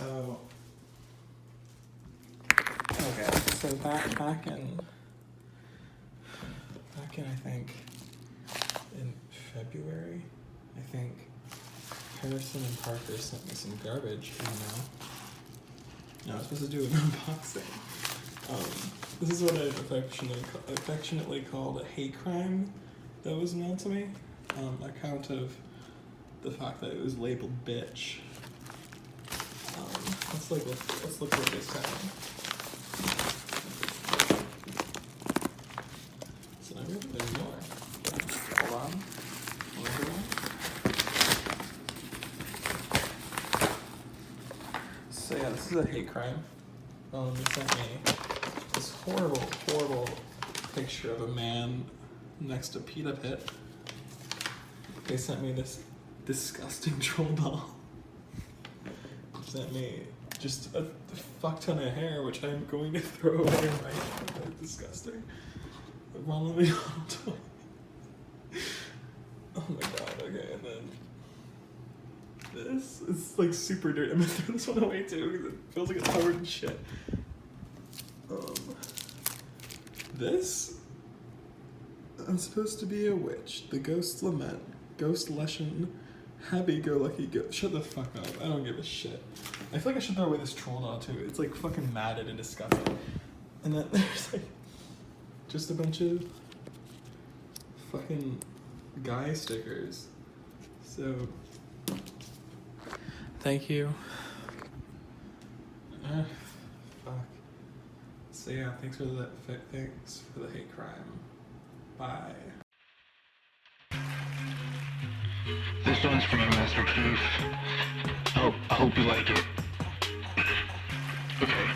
So, okay, so back in I think in February, I think Harrison and Parker sent me some garbage email. I was supposed to do an unboxing. This is what I affectionately called a hate crime that was mailed to me, account of the fact that it was labeled bitch. Let's look what they sent me. So I really there's more. Hold on. So yeah, this is a hate crime. They sent me this horrible picture of a man next to Pita Pit. They sent me this disgusting troll doll. Sent me just a fuck ton of hair, which I'm going to throw away right now. That's disgusting. Oh my god, okay, and then this is like super dirty. I'm gonna throw this one away too because it feels like it's covered in shit. This, I'm supposed to be a witch. The Ghost Lament, Ghost Lesson, Happy-Go-Lucky Ghost. Shut the fuck up. I don't give a shit. I feel like I should throw away this troll doll too. It's like fucking matted and disgusting. And then there's like just a bunch of fucking guy stickers. So, thank you. Fuck. So yeah, thanks for the hate crime. Bye. This one's for you, Master Chief. I hope you like it. Okay.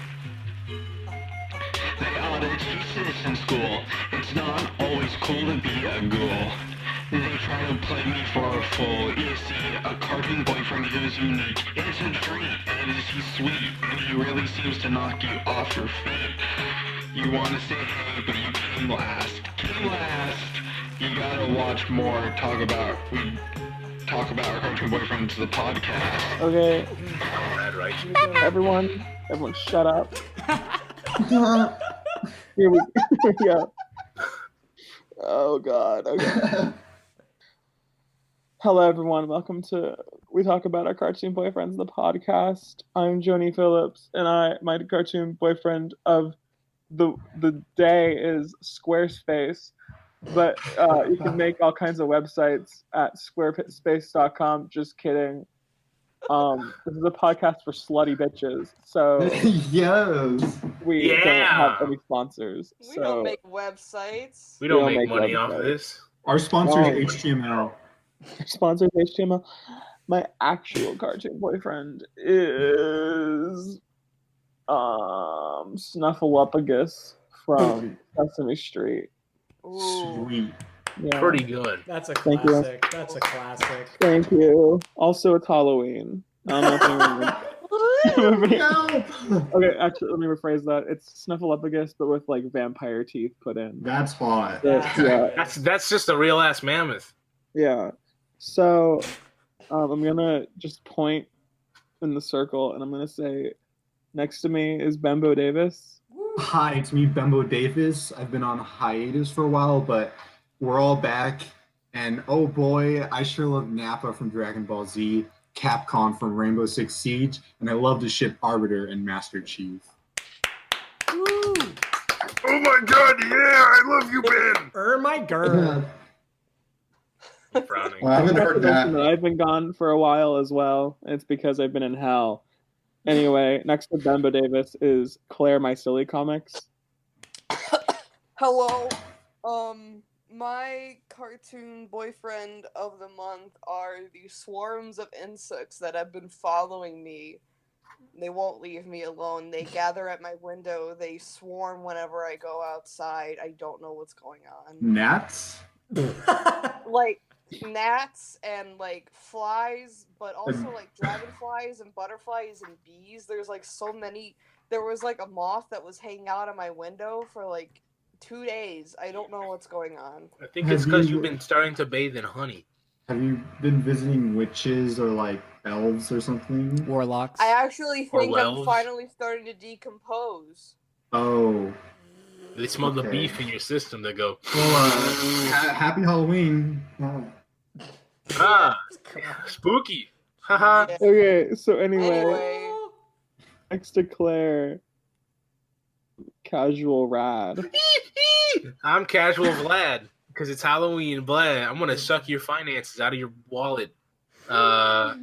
They ought to teach this in school. It's not always cool to be a ghoul. They try to play me for a fool. You see, a cartoon boyfriend is unique. It's a treat, and he's sweet, and he really seems to knock you off your feet. You wanna say hey, but you came last. You gotta watch more. Talk about our cartoon boyfriends, the podcast. Okay. Right. Everyone shut up. Here we go. Oh god, okay. Hello everyone, welcome to We Talk About Our Cartoon Boyfriends, the podcast. I'm Jonni Phillips, and my cartoon boyfriend of the day is Squarespace. But you can make all kinds of websites at squarespace.com. Just kidding. This is a podcast for slutty bitches, so yes, we don't have any sponsors. We don't make websites. We don't make money off of this. Our sponsor is HTML. Sponsor is HTML. My actual cartoon boyfriend is Snuffleupagus from Sesame Street. Ooh. Sweet. Yeah. Pretty good. That's a Thank classic. That's a classic. Thank you. Also, it's Halloween. I don't know if anyone Okay, actually, let me rephrase that. It's Snuffleupagus, but with like vampire teeth put in. That's hot. Yeah. That's just a real ass mammoth. Yeah. So, I'm gonna just point in the circle, and I'm gonna say, next to me is Bembo Davis. Hi, it's me, Bembo Davis. I've been on hiatus for a while, but we're all back. And oh boy, I sure love Nappa from Dragon Ball Z, Capcom from Rainbow Six Siege, and I love to ship Arbiter and Master Chief. Woo. Oh my god, yeah, I love you, Ben. My girl. I'm frowning. Well, I haven't heard that. I've been gone for a while as well. It's because I've been in hell. Anyway, next to Bembo Davis is Claire My Silly Comics. Hello. My cartoon boyfriend of the month are the swarms of insects that have been following me. They won't leave me alone. They gather at my window. They swarm whenever I go outside. I don't know what's going on. Gnats? Like gnats and like flies, but also like dragonflies and butterflies and bees. There's like so many. There was like a moth that was hanging out of my window for like 2 days. I don't know what's going on. I think it's because you've been starting to bathe in honey. Have you been visiting witches or like elves or something. Warlocks. I actually Or think I'm wells. finally starting to decompose. Oh, They smell the Okay. beef in your system. They go, well, happy Halloween. ah, spooky. Haha. Yeah. Okay, so anyway, Anyway, next to Claire, casual rad. I'm casual Vlad because it's Halloween. Vlad, I'm gonna suck your finances out of your wallet. My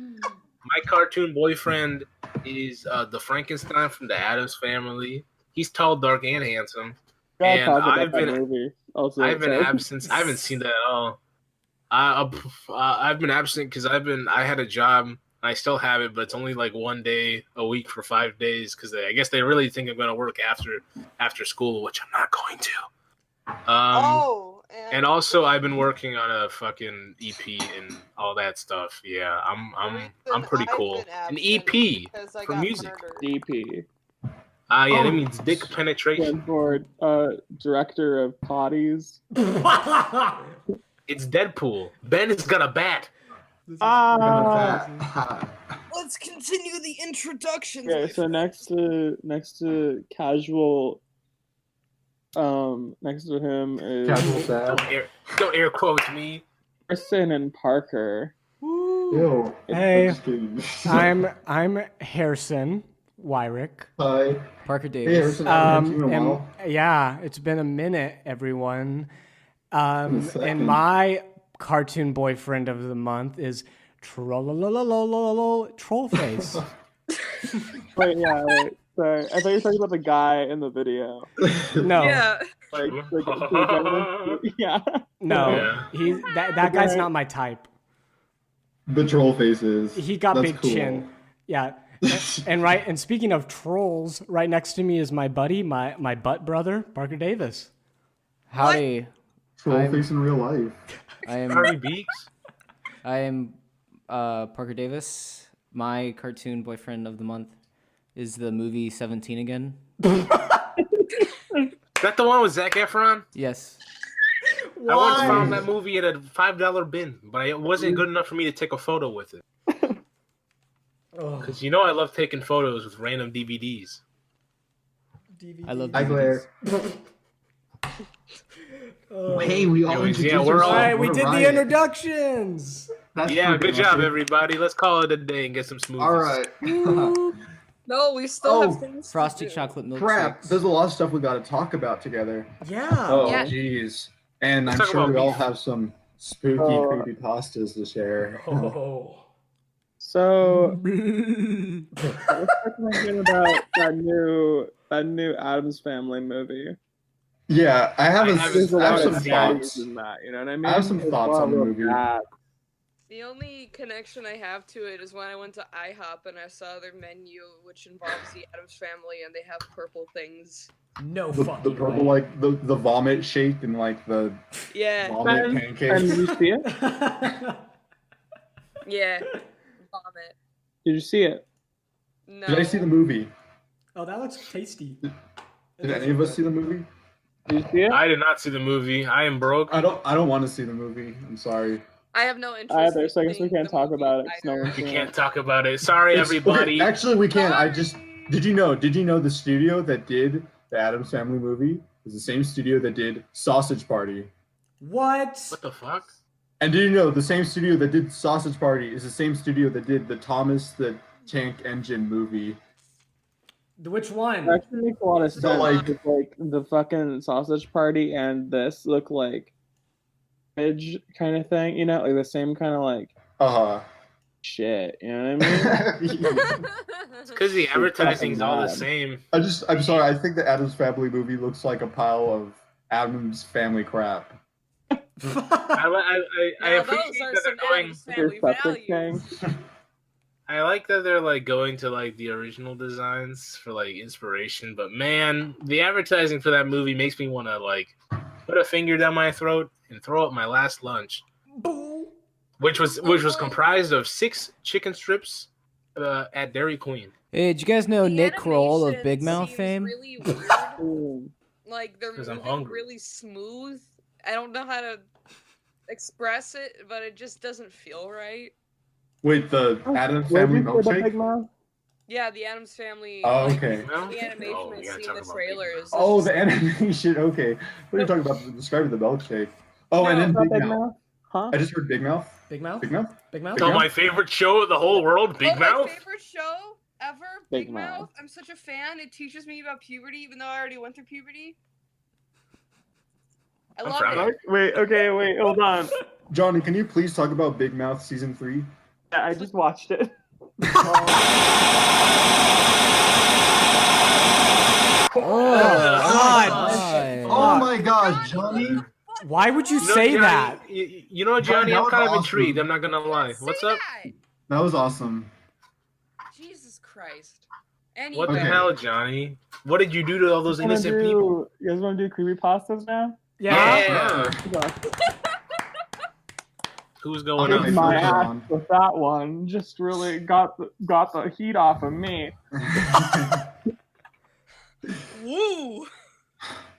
cartoon boyfriend is the Frankenstein from the Addams Family. He's tall, dark, and handsome. Gotta And talk about I've that been movie. Also, I've been sorry. absent. I haven't seen that at all. I've been absent because I had a job. I still have it, but it's only like 1 day a week for 5 days because I guess they really think I'm gonna work after school, which I'm not going to. And also I've been working on a fucking EP and all that stuff. Yeah, I'm pretty cool. An EP for music. DP. Yeah, that means dick penetration. Stand for director of potties. It's Deadpool. Ben has got a bat. let's continue the introductions. Okay, my so friends. next to casual, next to him is Casual sad. Don't air quote me. Kristen and Parker. Ew. Hey, I'm just kidding. I'm Harrison Wyrick. Hi. Parker Hey, Davis. Harrison, I haven't met you in a and while. yeah, it's been a minute, everyone. A second. And my cartoon boyfriend of the month is Trollface. Wait, sorry. I thought you were talking about the guy in the video. No, Yeah. Like the gentleman. Yeah. no, Yeah. he's that guy's not my type. The troll faces. He got That's big cool. chin. Yeah. And speaking of trolls, right next to me is my buddy, my butt brother, Parker Davis. Howdy. Troll face in real life. I am Harvey Beaks. Parker Davis. My cartoon boyfriend of the month is the movie 17 again. Is that the one with Zac Efron? Yes. I once found that movie at a $5 bin, but it wasn't good enough for me to take a photo with it. Because I love taking photos with random DVDs. I love Hi, DVDs. Claire. Hey, we all Anyways, introduced yeah, we're all- All right, ourselves. we What a did the riot. introductions. That's Yeah, good job, awesome. everybody. Let's call it a day and get some smoothies. All right. No, we still have Oh, things. Frosty to do. chocolate milkshakes. Crap, there's a lot of stuff we got to talk about together. Yeah. Oh, Yeah. jeez. And Let's I'm talk sure about we all beef. have some spooky, Oh. creepy pastas to share. Oh. So let's talk again about that new Addams Family movie. Yeah, I have, I haven't- There's a I have lot some of thoughts. baddies in that, you know what I mean? I have some There's thoughts a lot on the of movie. bad- The only connection I have to it is when I went to IHOP and I saw their menu, which involves the Addams Family, and they have purple things. No The fucking purple, way. like the vomit shake and like the Yeah, vomit And pancakes. did you see it? yeah. Vomit. Did you see it? No. Did I see the movie? Oh, that looks tasty. Did any of us see the movie? Did you see it? I did not see the movie. I am broke. I don't want to see the movie. I'm sorry. I have no interest. Either, so I guess we in can't the talk movie about it. 'cause no either. one's We seen can't it. talk about it. Sorry, It's- everybody. okay, actually, we can. I just Sorry. did you know the studio that did the Addams Family movie is the same studio that did Sausage Party. What? What the fuck? And did you know the same studio that did Sausage Party is the same studio that did the Thomas the Tank Engine movie? Which one? It actually makes a lot of sense. So, like- like the fucking Sausage Party and this look like image kind of thing, you know, like the same kind of like Uh shit, you know what I mean? huh. It's because the advertising's all the mad. same. I'm sorry. I think the Addams Family movie looks like a pile of Addams Family crap. I Now, appreciate those are that they're some going. Addams Their Family septic values. tank. I like that they're like going to like the original designs for like inspiration, but man, the advertising for that movie makes me want to like put a finger down my throat and throw up my last lunch, which was comprised of 6 chicken strips at Dairy Queen. Hey, did you guys know The Nick Kroll of animation Big Mouth seems fame? Really weird. Ooh. Like they're 'Cause I'm moving hungry. really smooth. I don't know how to express it, but it just doesn't feel right. Wait, the Addams Where Family did you say the milkshake? Big Mouth? Yeah, the Adams Family. Oh, like, okay. The animation Oh, we I've gotta seen talk the about trailers. It's Oh, just the like, animation. Okay. What are you talking about? Describing the milkshake. Oh, and No. then Is that Big Big Mouth. Mouth? Huh? I just heard Big Mouth. Big Mouth? Big Mouth? Big Mouth? Big Oh, Mouth? my favorite show in the whole world, Big my Mouth. favorite show ever, Big Big Mouth. Mouth. I'm such a fan. It teaches me about puberty, even though I already went through puberty. I I'm love proud of it. Wait, hold on. Johnny, can you please talk about Big Mouth season 3? Yeah, I just watched it. God. Oh my gosh, Johnny. Why would you You know, say Johnny, that? You know, Johnny, that I'm was kind of awesome. intrigued. I'm not gonna lie. Say What's up? that. That was awesome. Jesus Christ. Anyway, What the Okay. hell, Johnny? What did you do to all those innocent people? You guys want to do creepypastas now? Yeah. Sure. Who's going Okay, Kicked on? my first ass round. with that one. Just really got the heat off of me. woo.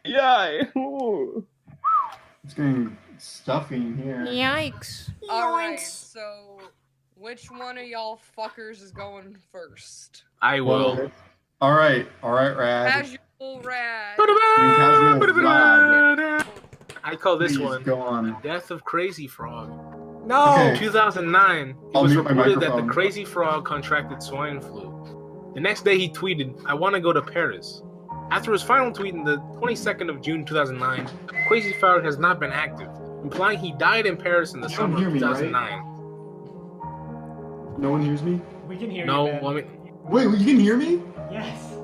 Yeah. Ooh. It's getting stuffy in here. Yikes. All right. So, which one of y'all fuckers is going first? I will. All right, Rad. Casual Rad. I call this Please one go on. Death of Crazy Frog. No. Okay. In 2009, it I'll was mute my reported that the microphone. crazy frog contracted swine flu. The next day he tweeted, "I want to go to Paris." After his final tweet on the 22nd of June 2009, Crazy Frog has not been active, implying he died in Paris in the You don't summer hear of me, right? 2009. No one hears me? We can hear No, you, Ben. I mean, Wait, you can hear me? Yes.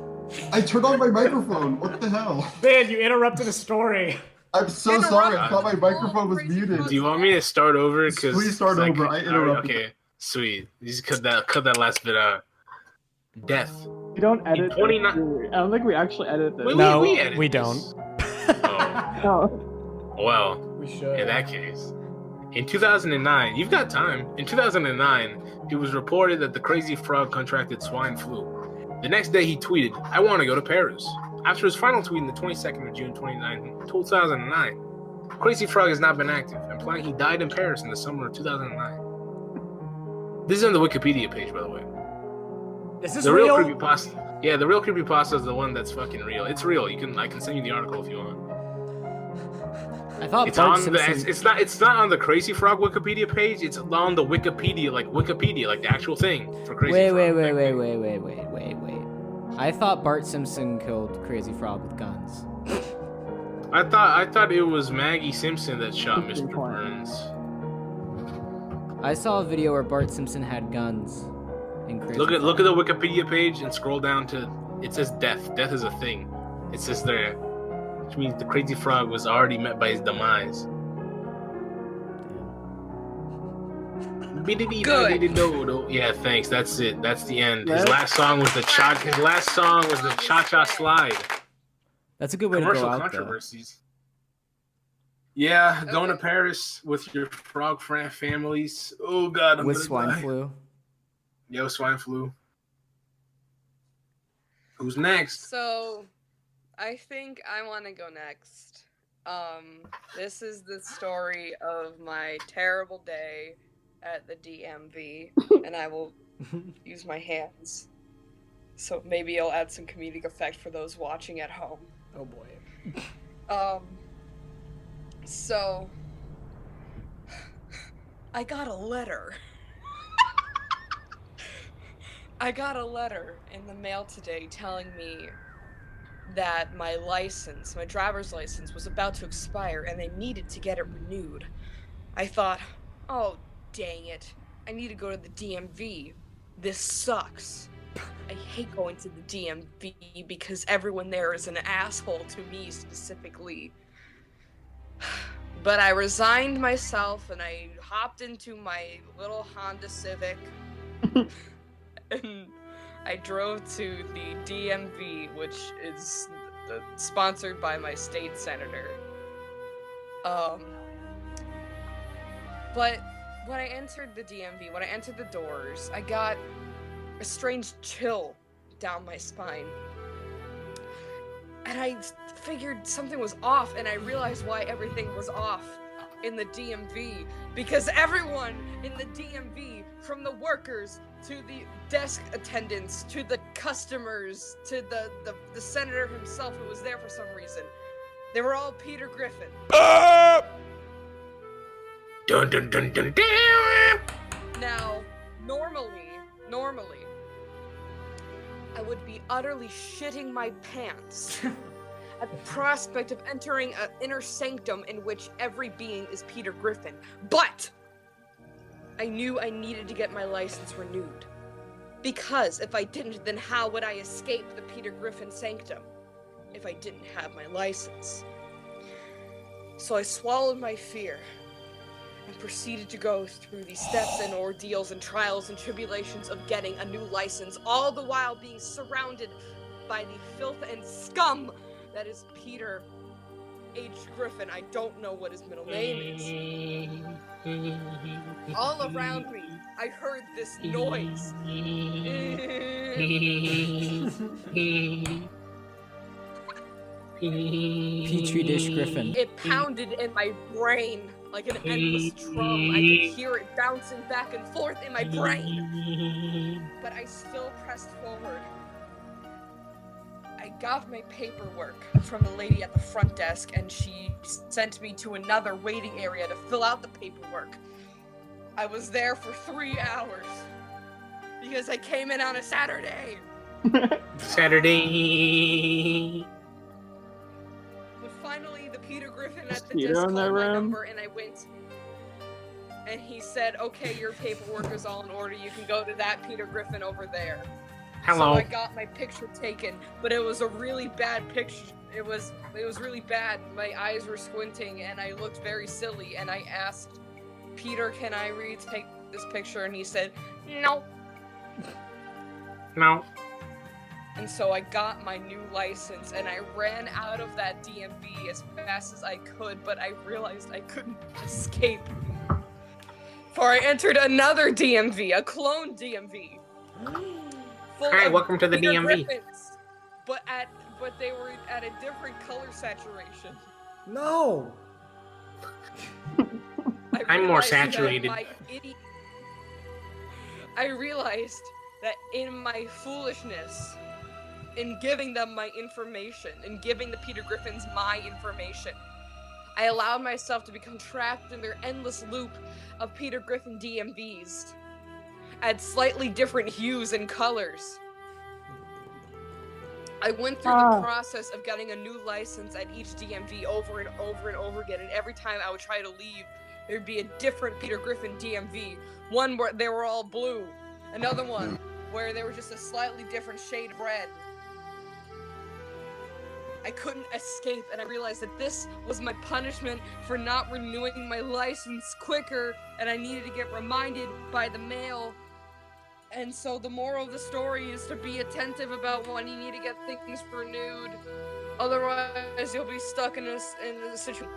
I turned on my microphone. What the hell? Ben, you interrupted a story. I'm so Interrupt sorry. I the thought my microphone was crazy muted. frog. do you want me to start over? Please start over. I interrupted. Okay, sweet. You just cut that last bit out. Death. We don't edit this, 29 do we? I don't think we actually edit this. No, edit we this. don't. Oh, No. well. We should. In that case, in 2009, you've got time. In 2009, it was reported that the crazy frog contracted swine flu. The next day, he tweeted, "I want to go to Paris." After his final tweet on the 22nd of June 2009, Crazy Frog has not been active, implying he died in Paris in the summer of 2009. This is on the Wikipedia page, by the way. Is this The real real? creepypasta. Yeah, the real creepypasta is the one that's fucking real. It's real. I can send you the article if you want. I thought It's Bart on the. Simpson. It's not on the Crazy Frog Wikipedia page. It's on the Wikipedia, like the actual thing for Crazy Wait. Frog. I thought Bart Simpson killed Crazy Frog with guns. I thought it was Maggie Simpson that shot Good Mr. point. Burns. I saw a video where Bart Simpson had guns in Crazy Look at Frog. the Wikipedia page and scroll down to. It says death. Death is a thing. It says there, which means the Crazy Frog was already met by his demise. Good. Yeah, thanks. That's it. That's the end. His Yes. last song was the Cha-Cha Slide. That's a good way to Commercial go out, though. controversies. Yeah, going to Okay. Paris with your frog families. Oh God, I'm With gonna swine die. flu. Yeah, with swine flu. Who's next? So, I think I want to go next. This is the story of my terrible day at the DMV, and I will use my hands. So maybe I'll add some comedic effect for those watching at home. Oh boy. So I got a letter. I got a letter in the mail today telling me that my license, my driver's license, was about to expire and they needed to get it renewed. I thought, oh, dang it. I need to go to the DMV. This sucks. I hate going to the DMV because everyone there is an asshole to me specifically. But I resigned myself and I hopped into my little Honda Civic and I drove to the DMV, which is sponsored by my state senator. But when I entered the DMV, when I entered the doors, I got a strange chill down my spine. And I figured something was off, and I realized why everything was off. in the DMV because everyone in the DMV, from the workers to the desk attendants to the customers to the senator himself who was there for some reason, they were all Peter Griffin. Dun dun dun dun dun. Now, normally, I would be utterly shitting my pants at the prospect of entering an inner sanctum in which every being is Peter Griffin. But I knew I needed to get my license renewed. Because if I didn't, then how would I escape the Peter Griffin sanctum if I didn't have my license? So I swallowed my fear and proceeded to go through the steps and ordeals and trials and tribulations of getting a new license, all the while being surrounded by the filth and scum that is Peter H. Griffin. I don't know what his middle name is. All around me, I heard this noise. Petri dish Griffin. It pounded in my brain like an endless drum. I could hear it bouncing back and forth in my brain. But I still pressed forward. I got my paperwork from the lady at the front desk, and she sent me to another waiting area to fill out the paperwork. I was there for 3 hours because I came in on a Saturday. Saturday. But finally, the Peter Griffin Is at the Peter desk in called that my room? number, and I went. And he said, "Okay, your paperwork is all in order. You can go to that Peter Griffin over there." Hello. So I got my picture taken, but it was a really bad picture. It was really bad. My eyes were squinting, and I looked very silly. And I asked Peter, "Can I retake this picture?" And he said, "No." No. And so I got my new license, and I ran out of that DMV as fast as I could, but I realized I couldn't escape. For I entered another DMV, a clone DMV. Full Hi, of welcome to the Peter DMV. Griffins, but they were at a different color saturation. No. I'm more realized that saturated. I realized that in my foolishness, in giving them my information, in giving the Peter Griffins my information, I allowed myself to become trapped in their endless loop of Peter Griffin DMVs at slightly different hues and colors. I went through the process of getting a new license at each DMV over and over and over again, and every time I would try to leave, there'd be a different Peter Griffin DMV. One where they were all blue, another one where they were just a slightly different shade of red. I couldn't escape, and I realized that this was my punishment for not renewing my license quicker, and I needed to get reminded by the mail. And so the moral of the story is to be attentive about when you need to get things renewed. Otherwise, you'll be stuck in a situation.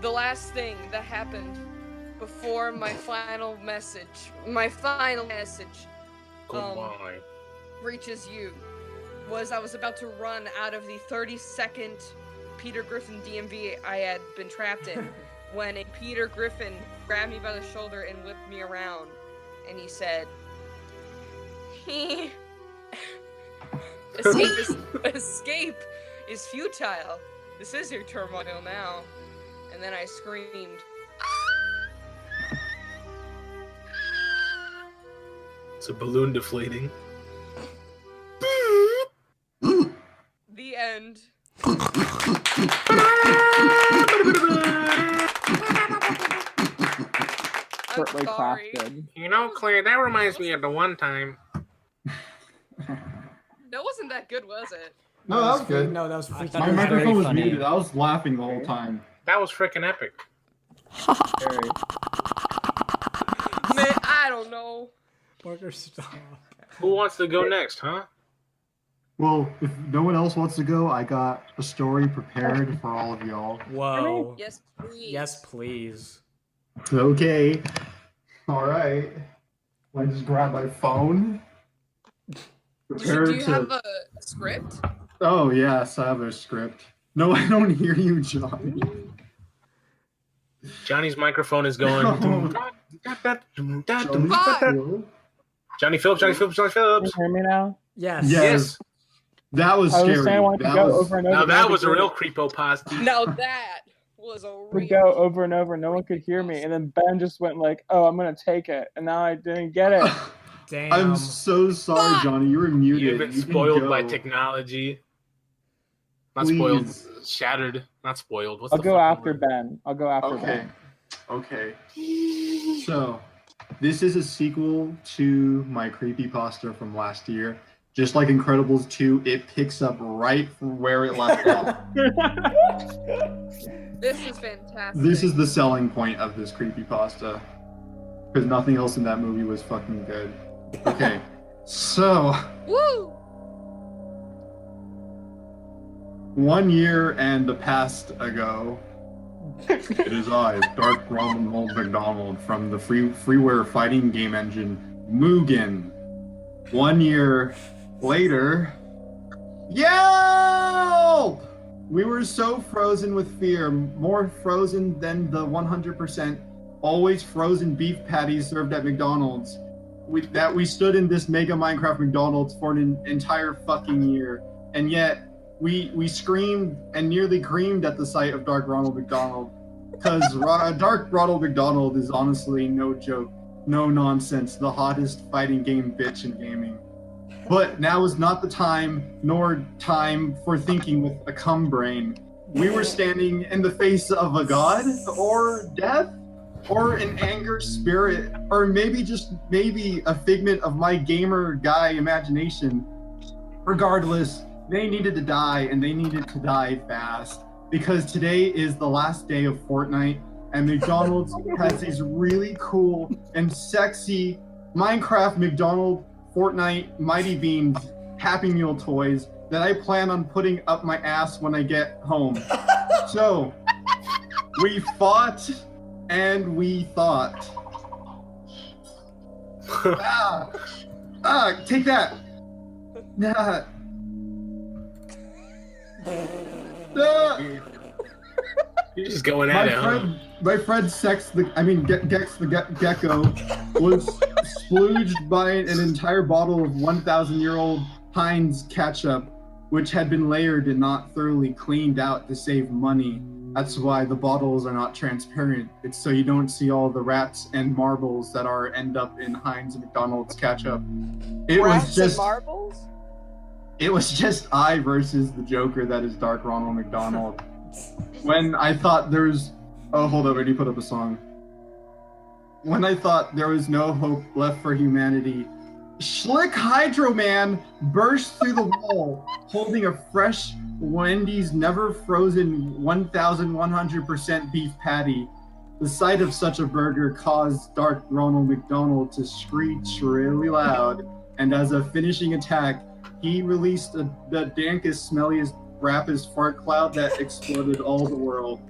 The last thing that happened before my final message Goodbye. reaches you was I was about to run out of the 30-second Peter Griffin DMV I had been trapped in when a Peter Griffin grabbed me by the shoulder and whipped me around, and he said, Escape is futile. This is your turmoil now." And then I screamed. It's a balloon deflating. The end. I'm Shortly sorry. crafted. You know, Claire, that reminds me of the one time. That wasn't that good, was it? No, that was good. No, that was I freaking thought My it was very microphone was funny. muted. I was laughing the whole time. That was freaking epic. Very. Man, I don't know. Parker, stop. Who wants to go next, huh? Well, if no one else wants to go, I got a story prepared for all of y'all. Whoa. Yes, please. Yes, please. Okay. All right. I just grab my phone. Do you have a script? Oh, yes, I have a script. No, I don't hear you, John. Johnny's microphone is going. Johnny Phillips. Can you hear me now? Yes. Yes. That was I scary. was saying I wanted to That go was over and over. Now that no was a one real could creepypasta. Now that was a We real. go over and over. No one could hear me, and then Ben just went like, "Oh, I'm gonna take it," and now I didn't get it. Damn. I'm so sorry, Johnny. You were muted. You've been You can spoiled go. by technology. Not Please. spoiled, shattered. Not spoiled. What's I'll the go fucking after word? Ben. I'll go after Okay. Ben. Okay. So, this is a sequel to my creepypasta from last year. Just like Incredibles 2, it picks up right from where it left off. This is fantastic. This is the selling point of this creepypasta. Because nothing else in that movie was fucking good. Okay. So, Woo! 1 year and a past ago, it is I, Dark Ronald McDonald from the freeware fighting game engine Mugen. 1 year later, yelp! We were so frozen with fear, more frozen than the 100% always frozen beef patties served at McDonald's. We stood in this mega Minecraft McDonald's for an entire fucking year, and yet we screamed and nearly creamed at the sight of Dark Ronald McDonald, because Dark Ronald McDonald is honestly no joke, no nonsense, the hottest fighting game bitch in gaming. But now is not the time, nor time for thinking with a cum brain. We were standing in the face of a god, or death, or an anger spirit, or maybe a figment of my gamer guy imagination. Regardless, they needed to die, and they needed to die fast, because today is the last day of Fortnite, and McDonald's has these really cool and sexy Minecraft McDonald Fortnite Mighty Beans Happy Meal toys that I plan on putting up my ass when I get home. So, we fought and we thought. Take that. Nah. You're just going at it, huh? My friend Gex the Gecko was splooged by an entire bottle of 1,000-year-old Heinz ketchup, which had been layered and not thoroughly cleaned out to save money. That's why the bottles are not transparent. It's so you don't see all the rats and marbles that end up in Heinz and McDonald's ketchup. Rats and marbles? It was just I versus the Joker that is Dark Ronald McDonald. When I thought there was... Oh, hold up, I already put up a song. When I thought there was no hope left for humanity, Schlick Hydro Man burst through the wall, holding a fresh Wendy's never frozen 1,100% beef patty. The sight of such a burger caused Dark Ronald McDonald to screech really loud, and as a finishing attack, he released the dankest, smelliest, rappest fart cloud that exploded all the world.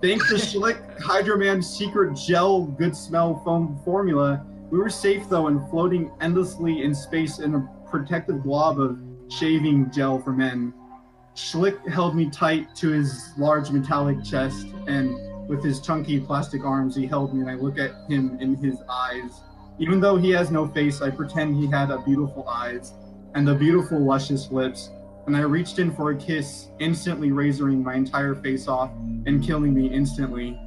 Thanks to Schlick Hydro Man's secret gel good smell foam formula, we were safe though and floating endlessly in space in a protective blob of shaving gel for men. Schlick held me tight to his large metallic chest, and with his chunky plastic arms he held me, and I look at him in his eyes. Even though he has no face, I pretend he had beautiful eyes and the beautiful luscious lips, and I reached in for a kiss, instantly razoring my entire face off and killing me instantly.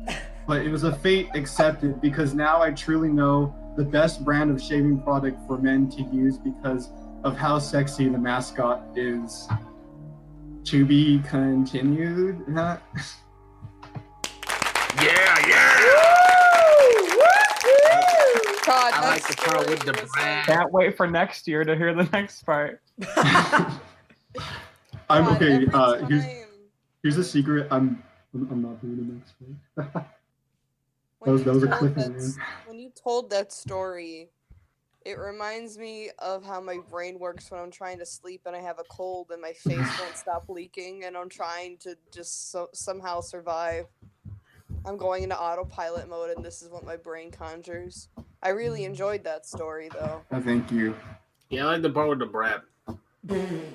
But it was a fate accepted, because now I truly know the best brand of shaving product for men to use because of how sexy the mascot is. To be continued. Yeah. God, I like that the part story with the was brand. Can't wait for next year to hear the next part. I'm God, okay. every Here's a time secret. I'm not doing the next one. when that was a you told cliffhanger. when you told that story, it reminds me of how my brain works when I'm trying to sleep and I have a cold and my face won't stop leaking and I'm trying to just somehow survive. I'm going into autopilot mode and this is what my brain conjures. I really enjoyed that story though. Thank you. Yeah, I like the part with the brap.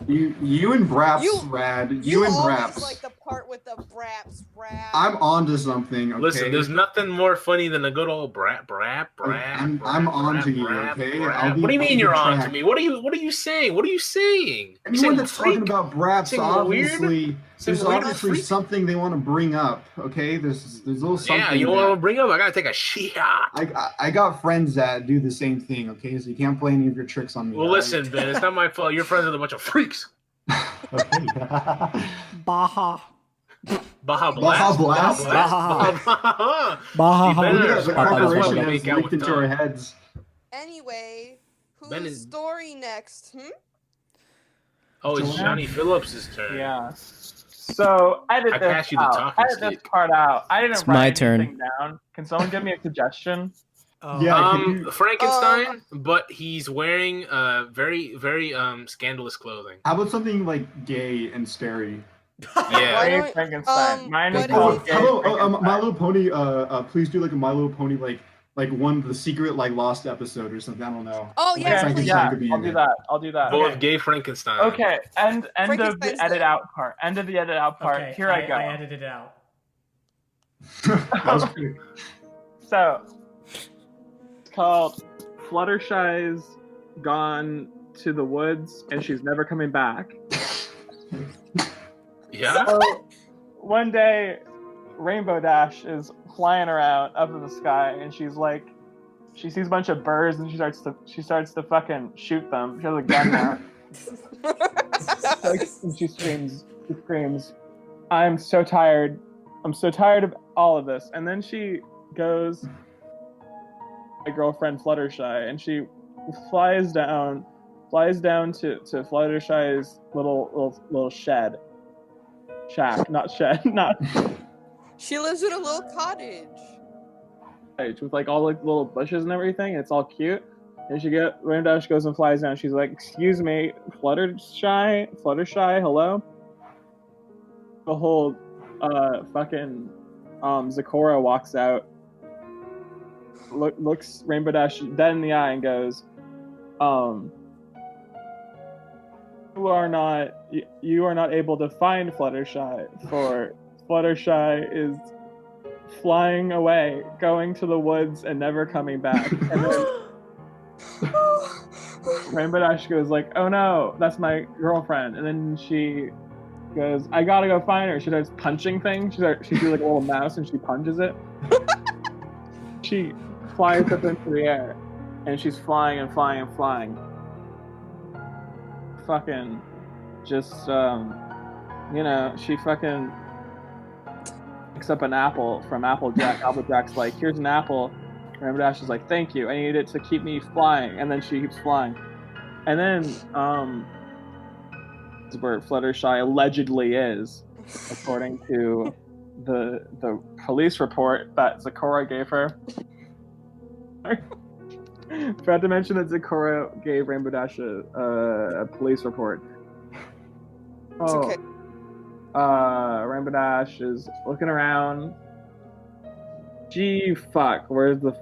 You and Braps, rad. You and always Braps. like the part with the braps rap. I'm onto something. Okay. Listen, there's nothing more funny than a good old brap. I'm onto you. Okay. I'll be What do you mean you're on on track. to me? What are you saying? What are you saying? You Anyone saying that's freak? talking about braps, Saying obviously, weird? there's Saying weird obviously freak? something they want to bring up. Okay, there's a little something. Yeah, you want to bring up? I gotta take a shit. I got friends that do the same thing. Okay, so you can't play any of your tricks on me. Well, listen, Ben, it's not my fault. Your friends are a bunch of freaks. Okay. Baja. Baja Blast. Blast. Baja. Baja. Baja. Look at that, the Baja. corporation Baja. has leaked into our heads. Anyway, Ben whose is- story next? Oh, it's Johnny Phillips' turn. Yeah. So edit I this passed you the out. talking Edit this stick. part out. I didn't It's write my anything turn. down. Can someone give me a suggestion? Oh. Yeah. can you- Frankenstein, but he's wearing very, very scandalous clothing. How about something like gay and scary? Yeah. Why Gay don't- Frankenstein. Mine is what called is- Gay Hello, Frankenstein. My Little Pony. Please do like a My Little Pony like one the secret like lost episode or something. I don't know. Oh, Like, yeah, Frankenstein Yeah, could be I'll in do it. that. I'll do that. Both Okay. gay Frankenstein. Okay. End of the Frankenstein's edit the- out part. End of the edit out part. Okay, Here I go. I edited it out. That was quick. So it's called Fluttershy's Gone to the Woods and She's Never Coming Back. Yeah. So one day, Rainbow Dash is flying around up in the sky, and she's like, she sees a bunch of birds, and she starts to fucking shoot them. She has a gun now. And she screams, "I'm so tired. I'm so tired of all of this." And then she goes, my girlfriend Fluttershy, and she flies down to Fluttershy's little shack, not shed, not She lives in a little cottage. with like all like little bushes and everything. It's all cute. And Rainbow Dash goes and flies down. She's like, "Excuse me, Fluttershy, hello." Behold, fucking Zecora walks out, looks Rainbow Dash dead in the eye and goes, you are not able to find Fluttershy, for Fluttershy is flying away, going to the woods and never coming back." And then Rainbow Dash goes like, "Oh no, that's my girlfriend." And then she goes, "I gotta go find her." She starts punching things. She does like a little mouse and she punches it. She flies up into the air, and she's flying and flying and flying. Fucking just she fucking picks up an apple from Applejack. Applejack's like, "Here's an apple." Rainbow Dash is like, "Thank you, I need it to keep me flying." And then she keeps flying. And then this is where Fluttershy allegedly is, according to the police report that Zecora gave her. Forgot to mention that Zecora gave Rainbow Dash a police report. It's okay. Rainbow Dash is looking around. Gee, fuck, where's the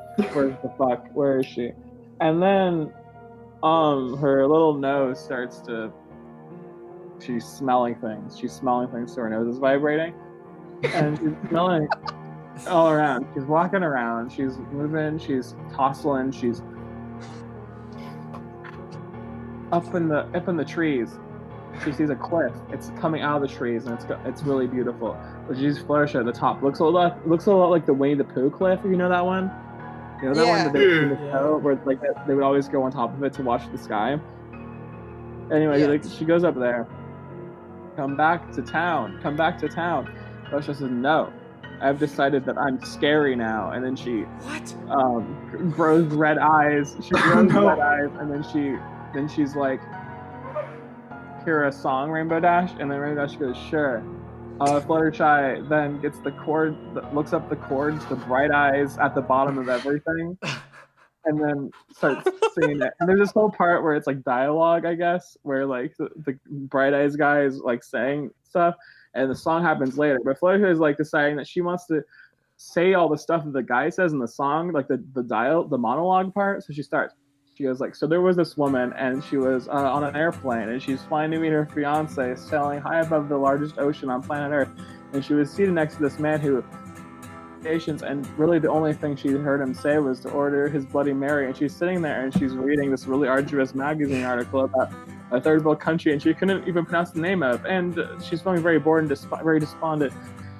fuck? Where is she? And then, her little nose starts to. She's smelling things. So her nose is vibrating, and she's smelling all around. She's walking around. She's moving. She's tossing. She's up in the trees. She sees a cliff. It's coming out of the trees, and it's really beautiful. But she's Fluttershy at the top. Looks a lot like the Winnie the Pooh cliff. If you know that one. You know that one that they in the show where like they would always go on top of it to watch the sky. Anyway, like she goes up there. Come back to town. Fluttershy says, "No, I've decided that I'm scary now." And then she grows red eyes. She grows red eyes, and then she's like, "Hear a song, Rainbow Dash?" And then Rainbow Dash goes, "Sure." Fluttershy then gets the chord, looks up the chords, the bright eyes at the bottom of everything, and then starts singing it. And there's this whole part where it's like dialogue, I guess, where like the bright eyes guy is like saying stuff, and the song happens later. But Fluttershy is like deciding that she wants to say all the stuff that the guy says in the song, like the monologue part. So she She goes like, so there was this woman, and she was on an airplane, and she's flying to meet her fiance, sailing high above the largest ocean on planet Earth, and she was seated next to this man who, and really the only thing she heard him say was to order his Bloody Mary, and she's sitting there and she's reading this really arduous magazine article about a third world country, and she couldn't even pronounce the name of, and she's feeling very bored and very despondent.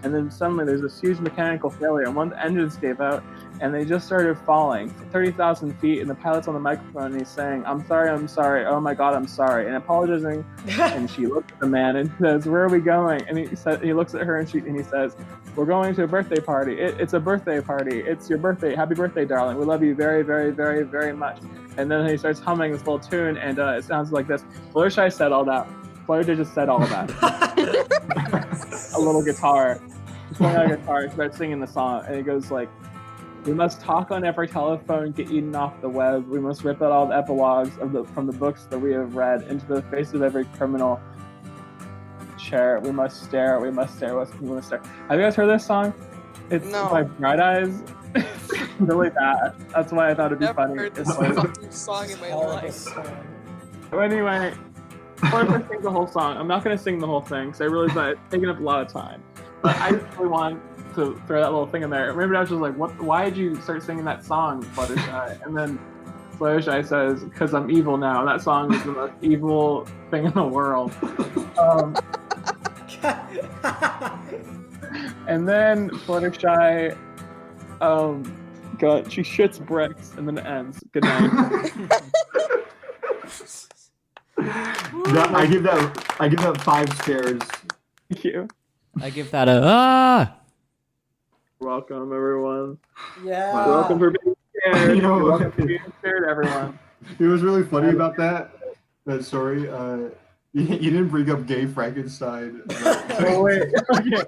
And then suddenly there's this huge mechanical failure, and one of the engines gave out, and they just started falling 30,000 feet, and the pilot's on the microphone, and he's saying, I'm sorry, oh my God, I'm sorry, and apologizing. And she looks at the man and says, where are we going? And he looks at her, and he says, we're going to a birthday party. It's a birthday party. It's your birthday. Happy birthday, darling. We love you very, very, very, very much. And then he starts humming this little tune, and it sounds like this. Fluttershy said all that. Fluttershy just said all of that. A little guitar. He's playing on a guitar, he starts singing the song, and he goes like, we must talk on every telephone, get eaten off the web. We must rip out all the epilogues from the books that we have read into the face of every criminal chair. We must stare. We must stare. We must stare. Have you guys heard this song? It's by Bright Eyes. It's really bad. That's why I thought it'd be funny. Never heard this fucking song in my life. So anyway, I'm going to sing the whole song. I'm not going to sing the whole thing because I realize that it's taking up a lot of time. But I just really want to throw that little thing in there. Maybe I was just like, "What? Why did you start singing that song, Fluttershy?" And then Fluttershy says, "Because I'm evil now." And that song is the most evil thing in the world. And then Fluttershy, she shits bricks, and then it ends. Good night. I give that 5 stars. Thank you. I give that a Welcome, everyone. Yeah. Welcome for being scared. You know, You're welcome for being scared, everyone. It was really funny about that story. You didn't bring up Gay Frankenstein. Oh, wait. Okay.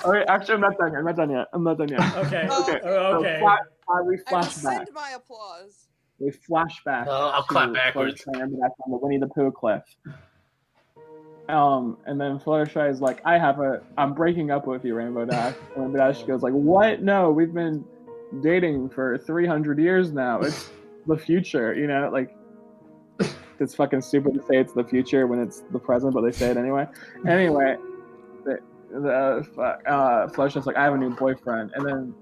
All right. Actually, I'm not done yet. Okay. Okay. Okay. So, we I flash back. rescind my applause. We flash back. I'll clap backwards. Remember that's on the Winnie the Pooh cliff. And then Fluttershy is like, I'm breaking up with you, Rainbow Dash. And Rainbow Dash goes like, what? No, we've been dating for 300 years now. It's the future, you know, like, it's fucking stupid to say it's the future when it's the present, but they say it anyway. Anyway, Fluttershy's like, I have a new boyfriend. And then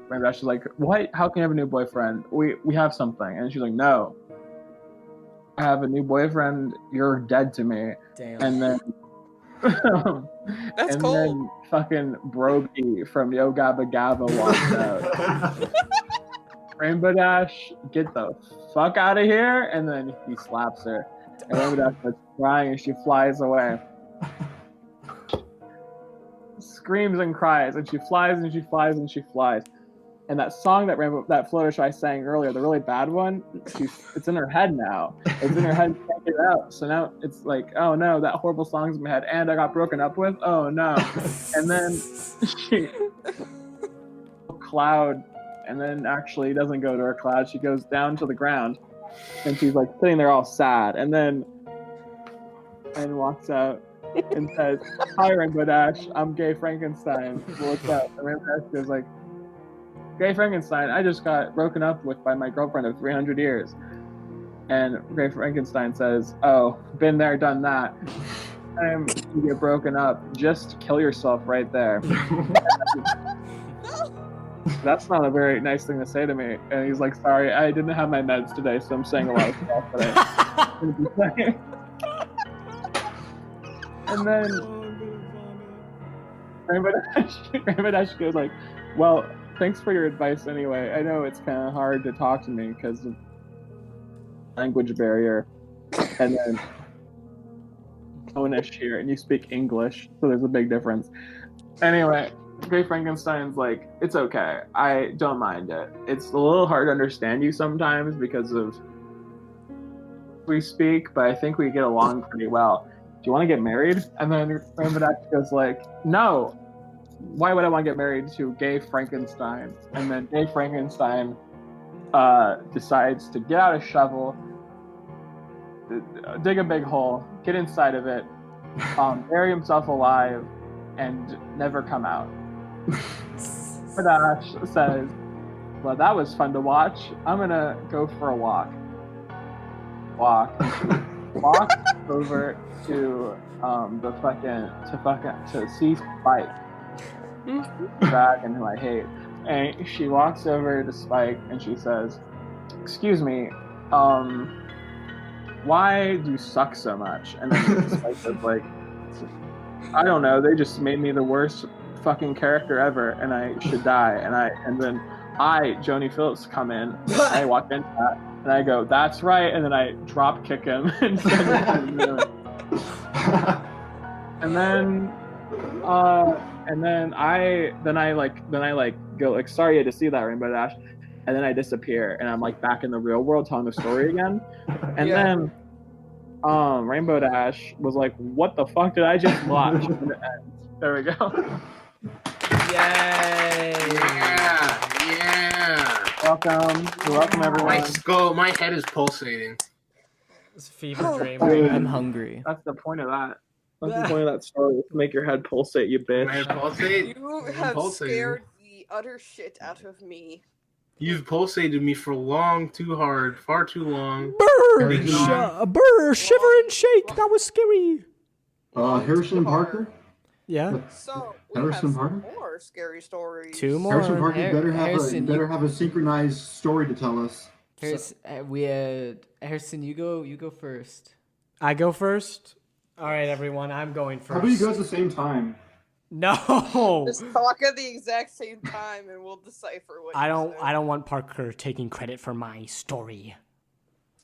Rainbow Dash is like, what? How can you have a new boyfriend? We have something. And she's like, no. I have a new boyfriend. You're dead to me. Damn. And then, That's cool. Then fucking Brogy from Yo Gabba Gabba walks out. Rainbow Dash, get the fuck out of here! And then he slaps her. And Rainbow Dash starts crying, and she flies away. Screams and cries, and she flies and she flies and she flies. And that song that Fluttershy sang earlier, the really bad one, it's in her head now. It's in her head, can't get it out. So now it's like, oh no, that horrible song's in my head, and I got broken up with. Oh no! And then she cloud, and then actually doesn't go to her cloud. She goes down to the ground, and she's like sitting there all sad. And then walks out and says, "Hi, Rainbow Dash. I'm Gay Frankenstein. What's up?" And Rainbow Dash goes like, Gay Frankenstein, I just got broken up with by my girlfriend of 300 years. And Gay Frankenstein says, oh, been there, done that. Time you get broken up, just kill yourself right there. That's not a very nice thing to say to me. And he's like, sorry, I didn't have my meds today, so I'm saying a lot of stuff that I shouldn't be saying. And then Rainbow Dash goes like, well, thanks for your advice anyway. I know it's kind of hard to talk to me because of language barrier. And then Tonish here, and you speak English, so there's a big difference. Anyway, Gray Frankenstein's like, it's okay. I don't mind it. It's a little hard to understand you sometimes because of we speak, but I think we get along pretty well. Do you want to get married? And then Rainbow Dash goes like, no. Why would I want to get married to Gay Frankenstein? And then Gay Frankenstein decides to get out a shovel, dig a big hole, get inside of it, bury himself alive, and never come out. Dash says, well, that was fun to watch. I'm going to go for a walk. walk. Walks over to to see Spike, dragon who I hate, and she walks over to Spike and she says, "Excuse me, why do you suck so much?" And then Spike was like, "I don't know. They just made me the worst fucking character ever, and I should die." And then Joni Phillips, come in. I walk into that, and I go, "That's right." And then I drop kick him and send him to the moon. And then I go like, "Sorry, you had to see that, Rainbow Dash," and then I disappear, and I'm like back in the real world telling the story again. And then Rainbow Dash was like, "What the fuck did I just watch?" And it ends. There we go. Yay! Yeah! Welcome everyone. My head is pulsating. It's a fever dream. I'm hungry. That's the point of that. That's the point of that story. To make your head pulsate, you bitch. My head pulsate? You have scared the utter shit out of me. You've pulsated me for far too long. Burr, shiver and shake. That was scary. Harrison Parker? Yeah. So we Harrison have Parker? some more scary stories. 2 more. Harrison Parker, Harrison, you better have a synchronized story to tell us. Harrison, you go first. I go first? All right, everyone, I'm going first. How about you go at the same time? No. Just talk at the exact same time, and we'll decipher what. I don't want Parker taking credit for my story.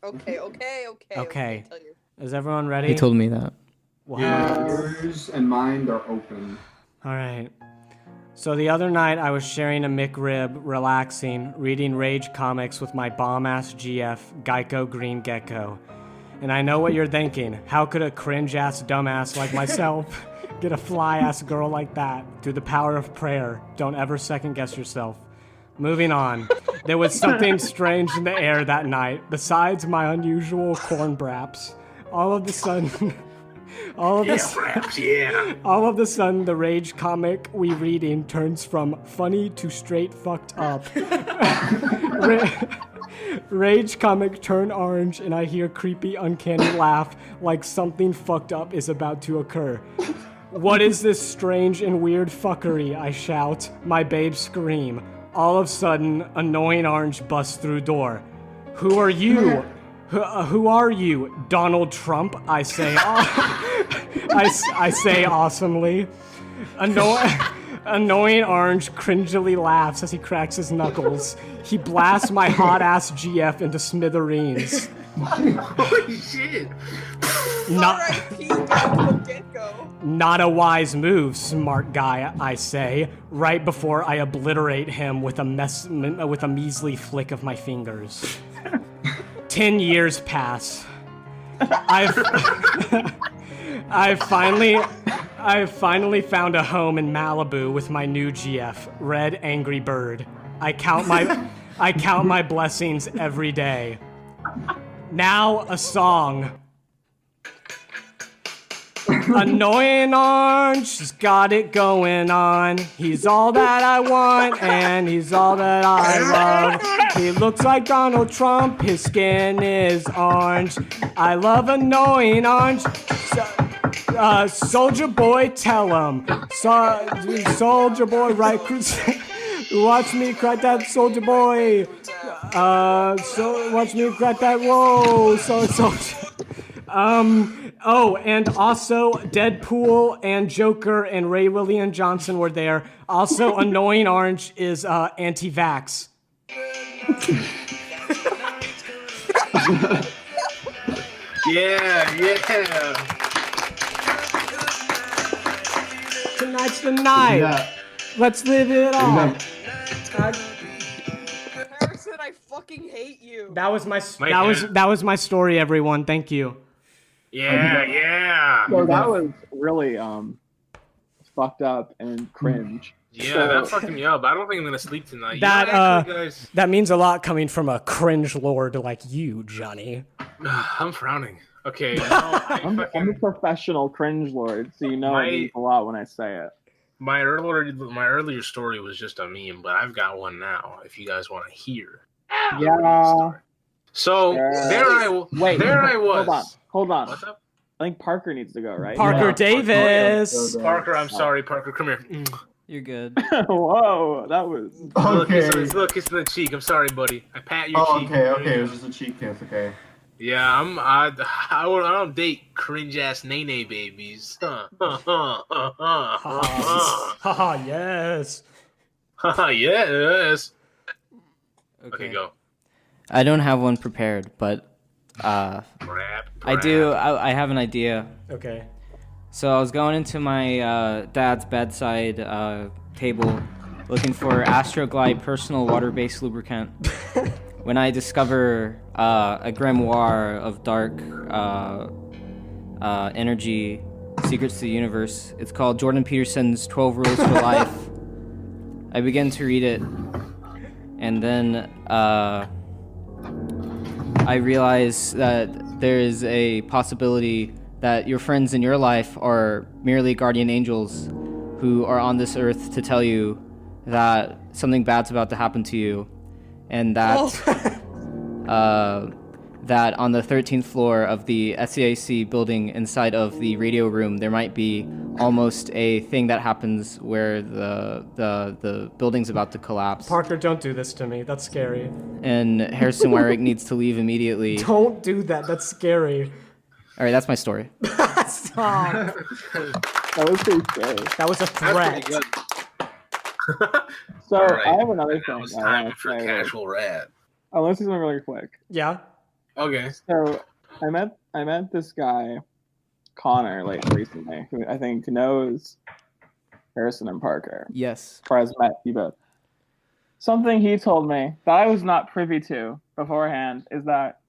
Okay. Okay. Is everyone ready? He told me that. Wow. Yours and mine are open. All right. So the other night, I was sharing a McRib, relaxing, reading Rage comics with my bomb-ass GF, Geico Green Gecko. And I know what you're thinking. How could a cringe-ass dumbass like myself get a fly-ass girl like that? Through the power of prayer, don't ever second-guess yourself. Moving on. There was something strange in the air that night, besides my unusual corn braps. All of a sudden, the Rage comic we reading turns from funny to straight fucked up. Rage comic turn orange, and I hear creepy, uncanny laugh like something fucked up is about to occur. What is this strange and weird fuckery? I shout. My babe scream. All of a sudden, annoying orange busts through door. Who are you? Who are you? Donald Trump, I say. I say awesomely. Annoying orange cringily laughs as he cracks his knuckles. He blasts my hot-ass GF into smithereens. Holy shit! Not a wise move, smart guy, I say, right before I obliterate him with a measly flick of my fingers. 10 years pass. I've finally found a home in Malibu with my new GF, Red Angry Bird. I count my blessings every day. Now a song. Annoying orange, has got it going on. He's all that I want, and he's all that I love. He looks like Donald Trump, his skin is orange. I love annoying orange. Soldier boy, tell him. Soldier boy, right? Watch me crack that, soldier boy. Watch me crack that. Whoa, soldier. Oh, and also Deadpool and Joker and Ray William Johnson were there. Also, Annoying Orange is anti-vax. Yeah. Tonight's the night. Yeah. Let's live it up. Harrison, I fucking hate you. That was my story, everyone. Thank you. Yeah. So that was really fucked up and cringe. Yeah, that fucked me up. I don't think I'm gonna sleep tonight. That means a lot coming from a cringe lord like you, Johnny. I'm frowning. Okay. No, I'm a professional cringe lord, so you know it means a lot when I say it. My earlier story was just a meme, but I've got one now. If you guys want to hear. Yeah. So Wait, there I was. Hold on. What's up? I think Parker needs to go, right? Parker Yeah. Davis. Parker, I'm sorry, Parker, come here. You're good. Whoa, that was. Okay. Look, it's the cheek. I'm sorry, buddy. I pat your cheek. Okay. It was just a cheek kiss. Okay. Yeah, I don't date cringe ass nene babies. Haha, yes. Yes. Okay, go. I don't have one prepared, but Rap. I do. I have an idea. Okay. So I was going into my dad's bedside table looking for Astroglide personal water-based lubricant when I discover a grimoire of dark energy, secrets to the universe. It's called Jordan Peterson's 12 Rules for Life. I begin to read it, and then I realize that there is a possibility that your friends in your life are merely guardian angels who are on this earth to tell you that something bad's about to happen to you, and that that on the 13th floor of the SCAC building inside of the radio room there might be almost a thing that happens where the building's about to collapse. Parker, don't do this to me. That's scary. And Harrison Wyrick needs to leave immediately. Don't do that. That's scary. All right, that's my story. Stop. That was pretty scary. That was a That's threat. pretty good. So Alright, I have another thing. Now it's I time wanna for say. casual rap. Oh, let's do something really quick. Yeah. Okay. So I met this guy, Connor, recently, who I think knows Harrison and Parker. Yes. Or has met you both. Something he told me that I was not privy to beforehand is that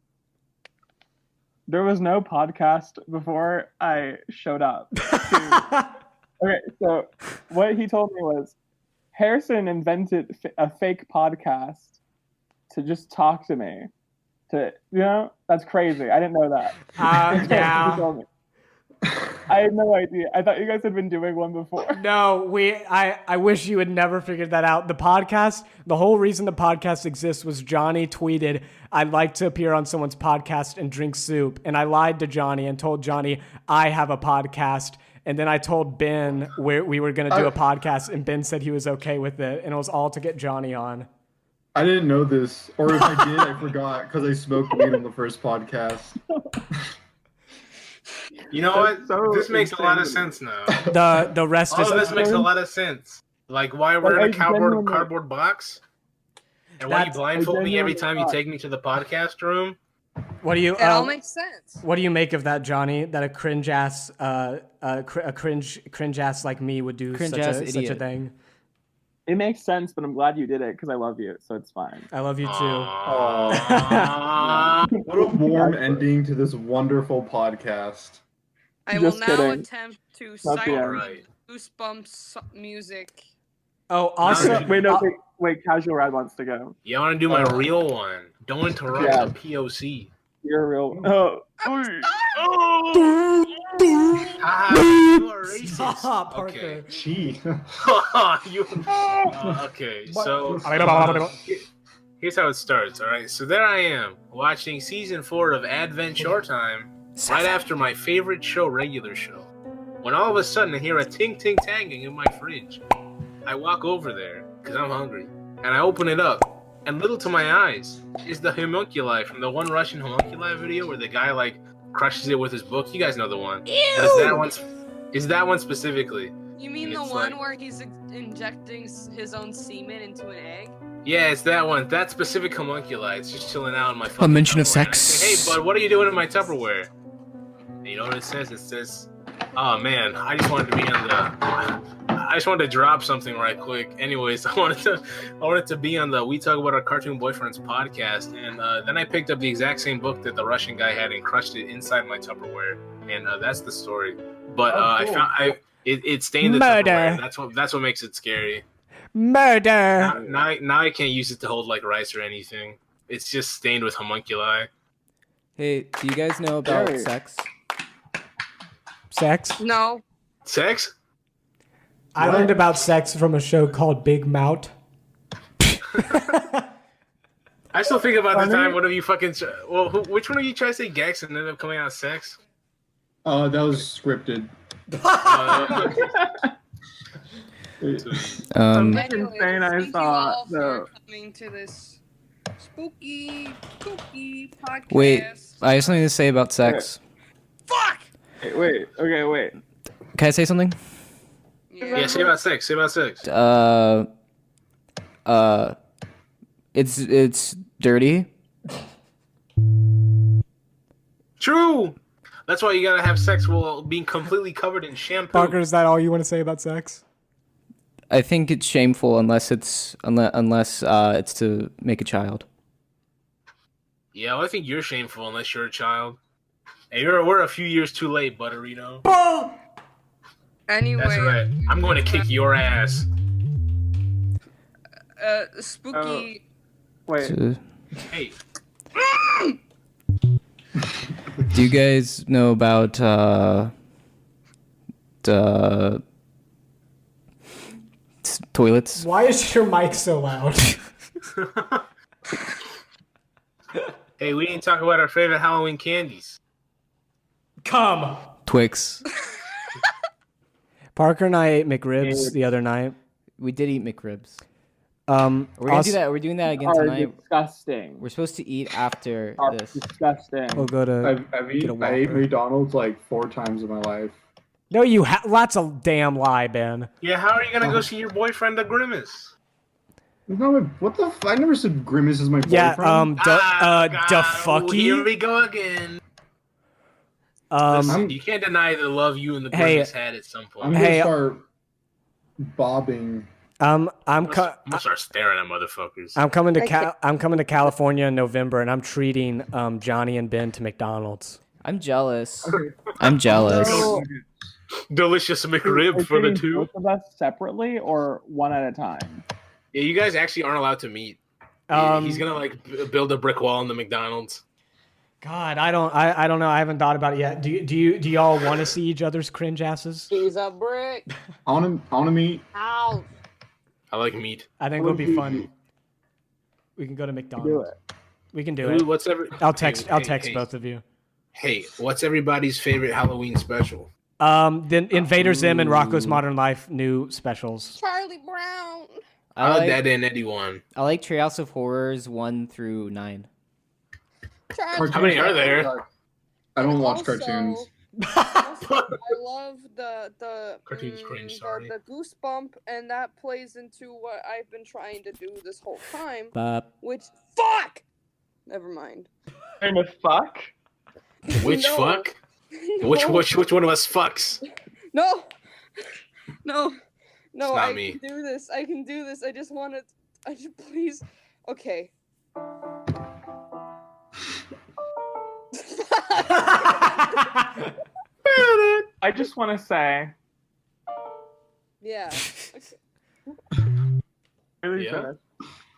there was no podcast before I showed up. Okay, so what he told me was Harrison invented a fake podcast to just talk to me. That's crazy. I didn't know that. Yeah. He told me. I had no idea. I thought you guys had been doing one before. No, I wish you had never figured that out. The whole reason the podcast exists was Johnny tweeted, I'd like to appear on someone's podcast and drink soup. And I lied to Johnny and told Johnny I have a podcast. And then I told Ben we were going to do a podcast, and Ben said he was okay with it. And it was all to get Johnny on. I didn't know this, or if I did, I forgot because I smoked weed on the first podcast. You know what? So This makes a lot of insane. sense now. The rest All is of this makes a lot of sense. Like why we're in a cardboard box, and why you blindfold me every time you take me to the podcast room. What do you? It all makes sense. What do you make of that, Johnny? That a cringe ass like me would do such a thing. It makes sense, but I'm glad you did it because I love you, so it's fine. I love you too. Aww. What a warm ending to this wonderful podcast. I will Just now kidding. attempt to Not the cite end. Right. Goosebumps music. Oh, also, Wait, Casual Rad wants to go. You want to do my real one? Don't interrupt Yeah. the POC. You're real. Oh. You are racist. stop, Parker. Okay. Gee. Okay, so here's how it starts. All right, so there I am watching season 4 of Advent Showtime right after my favorite show, regular show. When all of a sudden I hear a ting ting tanging in my fridge. I walk over there because I'm hungry, and I open it up. And little to my eyes is the homunculi from the One Russian Homunculi video where the guy like crushes it with his book. You guys know the one. Ew! Is that one specifically? You mean And the it's one like- where he's injecting his own semen into an egg? Yeah, it's that one. That specific homunculi. It's just chilling out in my fucking A mention of Tupperware. And I sex. say, hey, bud, what are you doing in my Tupperware? And you know what it says? It says, oh man, I just wanted to drop something right quick. Anyways, I wanted to be on the We Talk About Our Cartoon Boyfriends podcast, and then I picked up the exact same book that the Russian guy had and crushed it inside my Tupperware, and that's the story. But cool. it stained the Murder. Tupperware. That's what makes it scary. Murder. Now I can't use it to hold like rice or anything. It's just stained with homunculi. Hey, do you guys know about Jerry. sex? Sex. No. Sex? I learned about sex from a show called Big Mouth. I still think about the Funny? time one of you fucking. Which one of you tried to say Gex and ended up coming out sex? That was scripted. Um, Something insane I thank you saw. all for coming to this spooky podcast. wait, I have something to say about sex. Fuck! Wait. Okay, wait. Can I say something? Yeah, say about sex. Say about sex. It's dirty. True. That's why you gotta have sex while being completely covered in shampoo. Parker, is that all you want to say about sex? I think it's shameful unless it's to make a child. Yeah, well, I think you're shameful unless you're a child. Hey, we're a few years too late, Butterino. Anyway, That's right. I'm going to kick your ass. spooky. Wait. Hey, Do you guys know about toilets? Why is your mic so loud? hey, we didn't talk about our favorite Halloween candies. Come. Twix. Parker and I ate McRibs the other night. We did eat McRibs. We're We're gonna do that. We're doing that again Are tonight. disgusting. We're supposed to eat after Are this. disgusting. We'll go to. I ate Whopper. McDonald's like 4 times in my life. No, you lots of damn lie, Ben. Yeah, how are you going to go see your boyfriend, the Grimace? No, what the? I never said Grimace is my Yeah. boyfriend. Da Oh, here fucky. we go again. Um. Listen, you can't deny the love you and the Hey, Grimace had at some I'm point. gonna Hey, start bobbing. I'm I'm gonna start staring at motherfuckers. I'm coming to California in November, and I'm treating Johnny and Ben to McDonald's. I'm jealous. I'm jealous. So, Delicious McRib are for the treating two. both of us separately or one at a time? Yeah, you guys actually aren't allowed to meet. He's gonna like build a brick wall in the McDonald's. God, I don't know. I haven't thought about it yet. Do y'all want to see each other's cringe asses? He's a brick. I wanna meet. Ow. I like meat. I think it would be fun. We can go to McDonald's. Do it. We can do Who- it. What's every? I'll text Hey, both of you. Hey, what's everybody's favorite Halloween special? Then Invader Zim and Rocco's Modern Life new specials. Charlie Brown. I like that and Eddie one. I like Treehouse of Horrors 1 through 9. Charlie. How many are there? I don't watch Also- cartoons. I love the Cartoons cringe, sorry. the goosebump, and that plays into what I've been trying to do this whole time. Bop. Which fuck. Never mind. I'm a fuck. Which No. fuck? No. Which one of us fucks? No. No. It's No. not I me. can do this. I can do this. I just want to. I just please. Okay. I just want to say, Yeah. really Yeah. finished.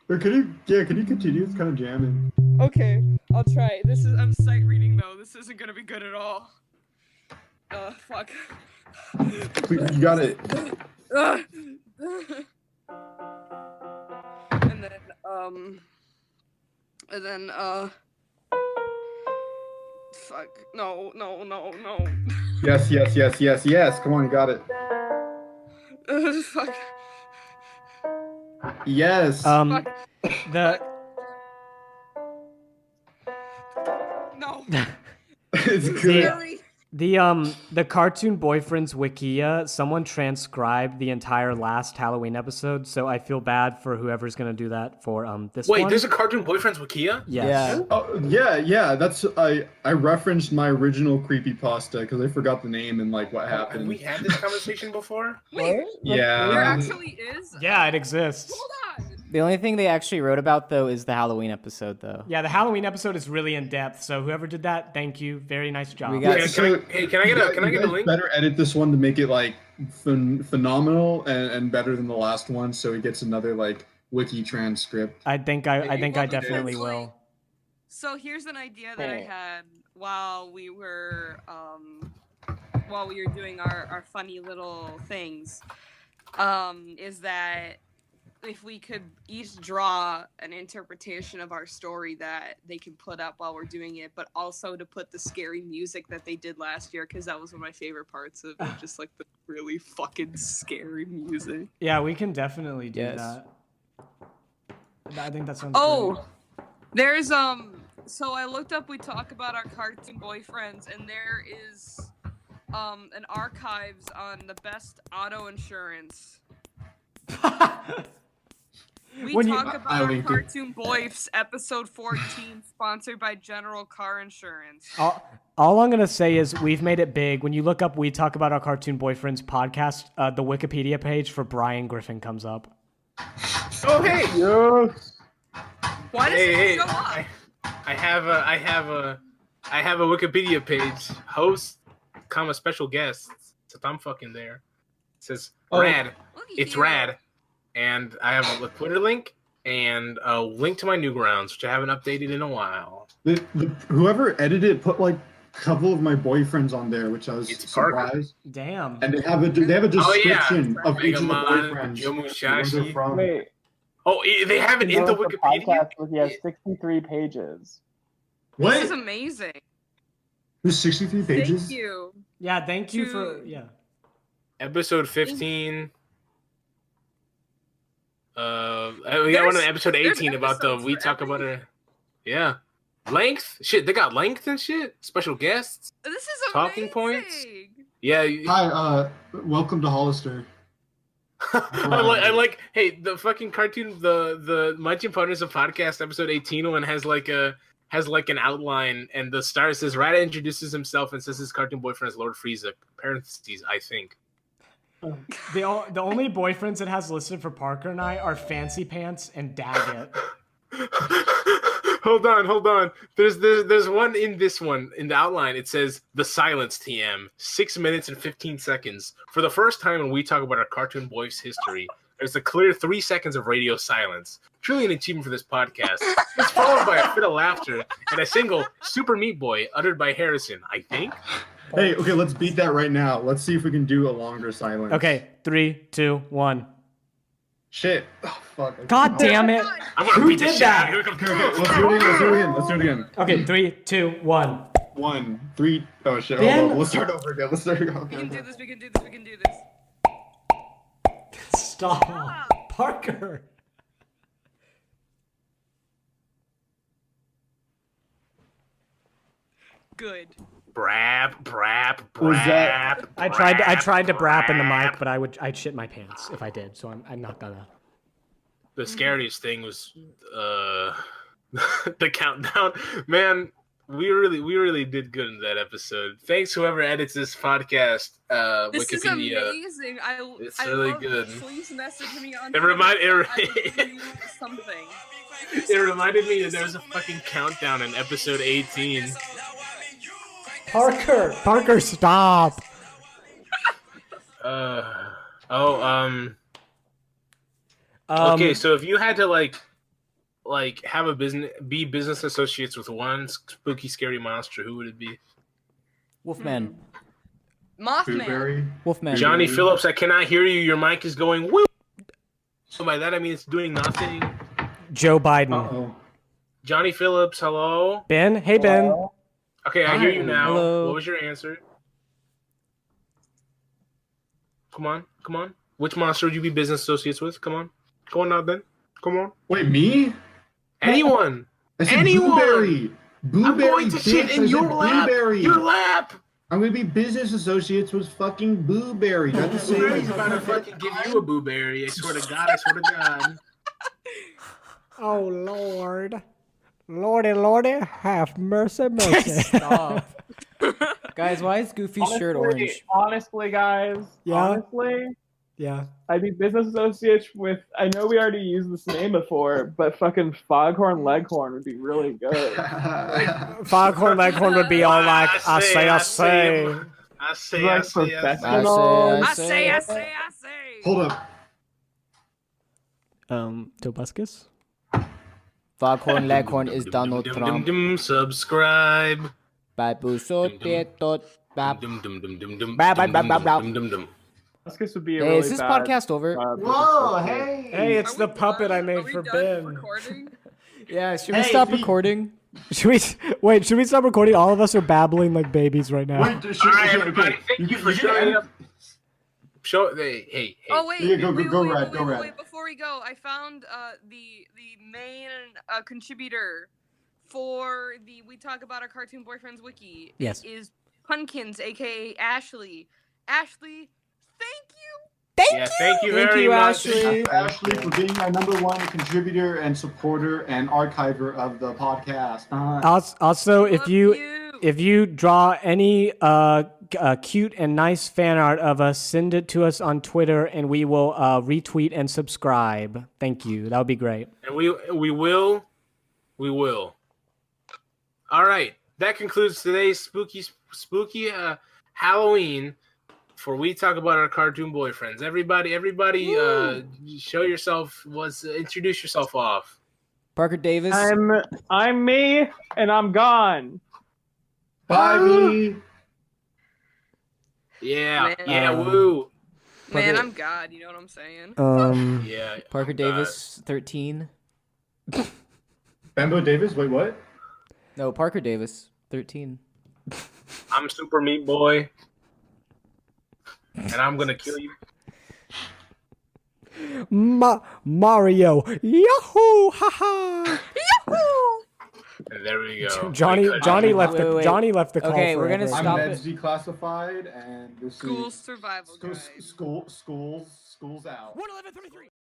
Or can you continue? It's kind of jamming. Okay. I'll try. I'm sight reading though. This isn't gonna be good at all. Fuck. You got it. And then, fuck. No. Yes. Come on, you got it. Fuck. Yes. The No. It's good. Scary. the Cartoon Boyfriends Wikia, someone transcribed the entire last Halloween episode, so I feel bad for whoever's gonna do that for this Wait, one. there's a Cartoon Boyfriends Wikia? Yes. Yeah. Oh, yeah. That's I referenced my original creepypasta because I forgot the name and like what Have happened. we had this conversation before? Wait. Yeah. There actually is. Yeah, it exists. Hold on. The only thing they actually wrote about, though, is the Halloween episode, though. Yeah, the Halloween episode is really in depth. So whoever did that, thank you. Very nice job. We got- Yeah, can I get a link? Better edit this one to make it like phenomenal and better than the last one, so he gets another like wiki transcript. I think I definitely Actually- will. So here's an idea that I had while we were doing our funny little things. Is that if we could each draw an interpretation of our story that they can put up while we're doing it, but also to put the scary music that they did last year, because that was one of my favorite parts of it, just like the really fucking scary music. Yeah, we can definitely do Yes. that. I think that sounds Oh, there's so I looked up We Talk About Our Cartoon Boyfriends, and there is an archives on the best auto insurance. We When you- Talk About I Our linked it. Cartoon Boyfs, episode 14, sponsored by General Car Insurance. All I'm gonna say is we've made it big. When you look up "We Talk About Our Cartoon Boyfriends" podcast, the Wikipedia page for Brian Griffin comes up. Oh hey, Yes. Why does hey, it show up? I have a Wikipedia page. Host, comma special guests. So I'm fucking there. It says rad. Look at It's you. rad. And I have a Twitter link and a link to my Newgrounds, which I haven't updated in a while. Whoever edited it put like a couple of my boyfriends on there, which I was It's Parker. surprised. Damn. And they have a description Oh, yeah. of each of the Megamon, boyfriends. Joe where Musashi. they're from. Wait. Oh, they have it in the the Wikipedia? podcast was, he has 63 pages. This is What? amazing. There's 63 pages? Thank you. Yeah, thank you for Episode 15. We got one in episode 18 about the episodes We for Talk every- About It. Yeah. Length? Shit, they got length and shit? Special guests? This is Talking amazing. points? Yeah. Hi, welcome to Hollister. I like, hey, the fucking cartoon, the Munchkin Partners of Podcast episode 18 one has like an outline, and the star says Rada introduces himself and says his cartoon boyfriend is Lord Frieza. Parentheses, I think. the only boyfriends it has listed for Parker and I are Fancy Pants and Daggett. Hold on. There's one in this one in the outline. It says the silence TM 6 minutes and 15 seconds. For the first time when we talk about our cartoon boys history, there's a clear 3 seconds of radio silence. Truly an achievement for this podcast. It's followed by a fit of laughter and a single "Super Meat Boy" uttered by Harrison. I think. Hey, okay, let's beat that right now. Let's see if we can do a longer silence. Okay, 3, 2, 1. Shit. Oh, fuck. God damn it. I'm gonna Who beat this did shit out that? of you. Okay, let's do it again. Okay, 3, 2, 1. 1, 3. Oh shit. Ben? Hold on. Let's start over again. We can do this. We can do this. We can do this. Stop. Parker. Good. Brap. Was that- I tried to brap in the mic, but I'd shit my pants if I did, so I'm not gonna. The scariest thing was the countdown. Man, we really did good in that episode. Thanks whoever edits this podcast. This Wikipedia. is amazing. It's I really love good. Please message me on It Twitter. reminded- I will do something. It reminded me that there was a fucking countdown in episode 18. Parker, stop. Okay, so if you had to like have a be business associates with one spooky scary monster, who would it be? Wolfman. Mothman. Blueberry. Wolfman. Johnny Phillips, I cannot hear you. Your mic is going woo. So by that I mean it's doing nothing. Joe Biden. Uh-oh. Johnny Phillips, hello. Ben, hey Ben. Okay, I hear you now. Hello. What was your answer? Come on. Which monster would you be business associates with? Come on now, Ben. Come on. Wait, me? Anyone. I said Anyone. Blueberry. Blueberry. I'm going to shit bitch. in I said your lap. Blueberry. Your lap. I'm gonna be business associates with fucking Blueberry. That's the same. Blueberry's about to fucking give you a blueberry. I swear to God. Oh Lord. Lordy, have mercy. Stop. Guys, why is Goofy's shirt orange? Honestly, guys. Yeah? Honestly, Yeah. I'd be business associates with. I know we already used this name before, but fucking Foghorn Leghorn would be really good. Foghorn Leghorn would be all like, I say. I Like say. professional. I say. Hold up. Tobuscus? Foghorn Leghorn is Donald Trump. Subscribe. Babu so tetot bab. Dum, dum, dum, dum, dum, Blah, blah, dum, blah, dum, blah, dum, dum, dum. This would be a Hey, really is this bad, podcast over? Whoa, hey! Hey, it's Are the we puppet done? I made Are we for done Ben. recording? Yeah, should we Hey, stop Pete. recording? Should we stop recording? All of us are babbling like babies right now. Wait, All right, everybody. Thank you for showing up. Hey. Oh wait, Yeah, go, wait, go, wait, Red, wait, go, wait, Red. wait, before we go, I found the main contributor for the We Talk About Our Cartoon Boyfriends wiki. Yes. It is Pumpkins, aka Ashley. Ashley, thank you. Thank you very much. Thank you, Ashley, for being our #1 contributor and supporter and archiver of the podcast. Also, if Love you draw any cute and nice fan art of us, send it to us on Twitter, and we will retweet and subscribe. Thank you. That would be great. And we will. All right, that concludes today's spooky Halloween. For We Talk About Our Cartoon Boyfriends. Everybody, show yourself. Introduce yourself off. Parker Davis. I'm me, and I'm gone. Bye, me. Yeah, Man. woo. Man, Parker- I'm God. You know what I'm saying? Yeah. Parker Davis, 13. Bambo Davis, wait, what? No, Parker Davis, 13. I'm Super Meat Boy, and I'm gonna kill you. Mario. Yahoo! Haha! And there we go. Johnny left the Wait. Johnny left the call. Okay, we're gonna forever. I'm Stop Meds it. Declassified, and this School is survival guide. schools out. 111.33.